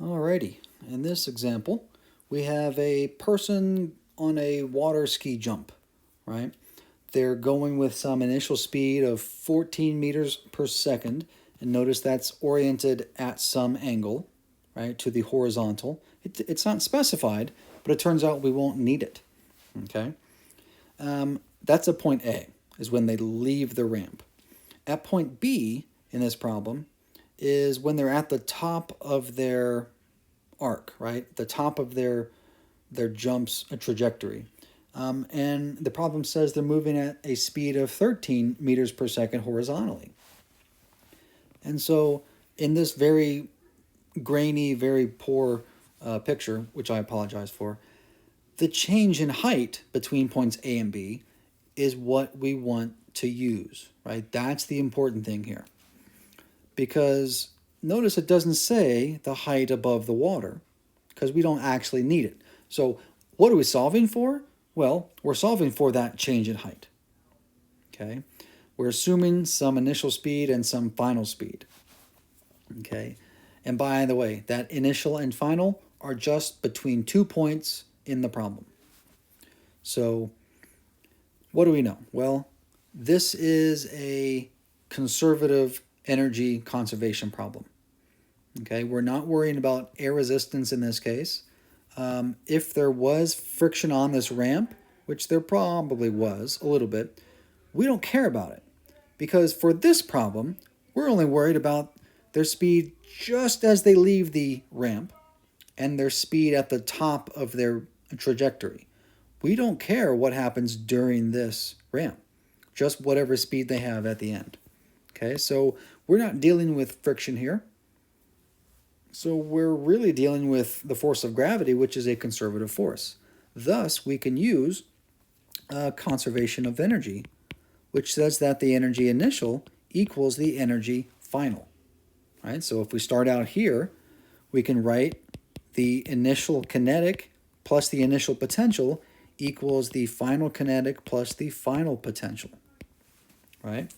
Alrighty, in this example, we have a person on a water ski jump, right? They're going with some initial speed of 14 meters per second, and notice that's oriented at some angle, right, to the horizontal. It's not specified, but it turns out we won't need it, okay? That's at point A, is when they leave the ramp. At point B in this problem is when they're at the top of their arc, right? The top of their jump's trajectory. And the problem says they're moving at a speed of 13 meters per second horizontally. And so in this very grainy, very poor picture, which I apologize for, the change in height between points A and B is what we want to use, right? That's the important thing here. Because notice it doesn't say the height above the water, because we don't actually need it. So what are we solving for? Well, we're solving for that change in height. Okay? We're assuming some initial speed and some final speed. Okay? And by the way, that initial and final are just between 2 points in the problem. So what do we know? Well, this is a conservative energy conservation problem. Okay, we're not worrying about air resistance in this case. If there was friction on this ramp, which there probably was a little bit, we don't care about it. Because for this problem, we're only worried about their speed just as they leave the ramp and their speed at the top of their trajectory. We don't care what happens during this ramp, just whatever speed they have at the end. Okay, so we're not dealing with friction here. So we're really dealing with the force of gravity, which is a conservative force. Thus, we can use conservation of energy, which says that the energy initial equals the energy final. Right? So if we start out here, we can write the initial kinetic plus the initial potential equals the final kinetic plus the final potential. Right?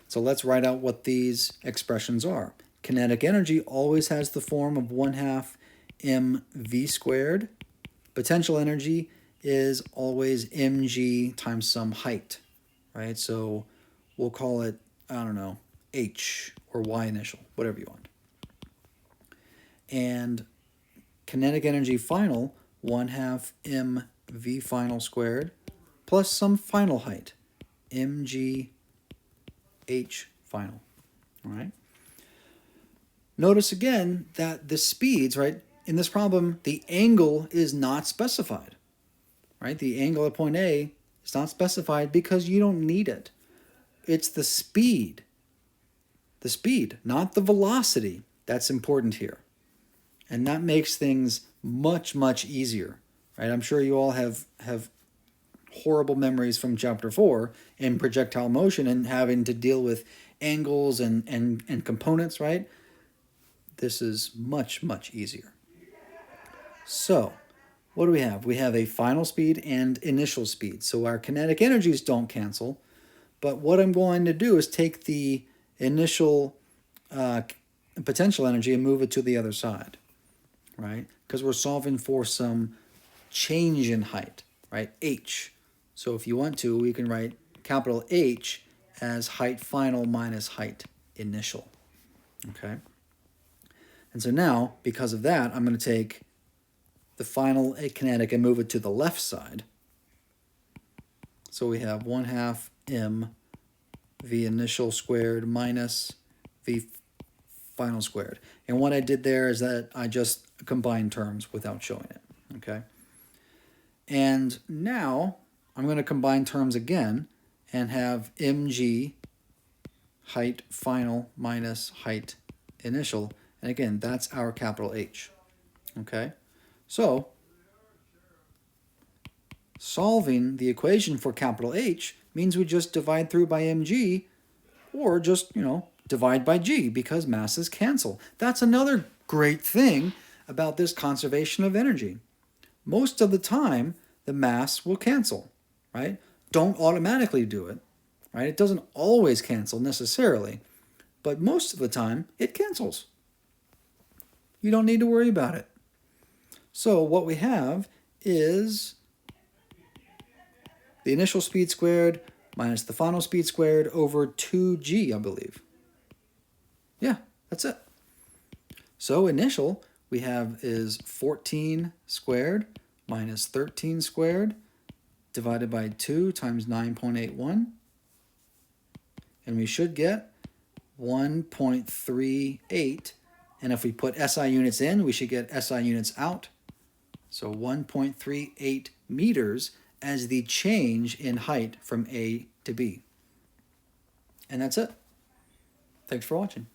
So let's write out what these expressions are. Kinetic energy always has the form of 1/2 mv squared. Potential energy is always mg times some height, right? So we'll call it, I don't know, h or y initial, whatever you want. And kinetic energy final, 1/2 mv final squared, plus some final height, mg h final, all right? Notice again that the speeds, right, in this problem, the angle is not specified, right? The angle at point A is not specified because you don't need it. It's the speed, not the velocity, that's important here. And that makes things much, much easier, right? I'm sure you all have horrible memories from chapter 4 in projectile motion and having to deal with angles and components, right? This is much, much easier. So, what do we have? We have a final speed and initial speed. So our kinetic energies don't cancel. But what I'm going to do is take the initial potential energy and move it to the other side, right? Because we're solving for some change in height, right? H. So if you want to, we can write capital H as height final minus height initial, okay? And so now, because of that, I'm going to take the final kinetic and move it to the left side. So we have 1/2 m v initial squared minus v final squared. And what I did there is that I just combined terms without showing it, okay? And now I'm going to combine terms again and have mg height final minus height initial. And again, that's our capital H, okay? So, solving the equation for capital H means we just divide through by mg or just, divide by g because masses cancel. That's another great thing about this conservation of energy. Most of the time, the mass will cancel, right? Don't automatically do it, right? It doesn't always cancel necessarily, but most of the time, it cancels. You don't need to worry about it. So what we have is the initial speed squared minus the final speed squared over 2g, I believe. Yeah, that's it. So initial we have is 14 squared minus 13 squared divided by 2 times 9.81. And we should get 1.38. And if we put SI units in, we should get SI units out. So 1.38 meters as the change in height from A to B. And that's it. Thanks for watching.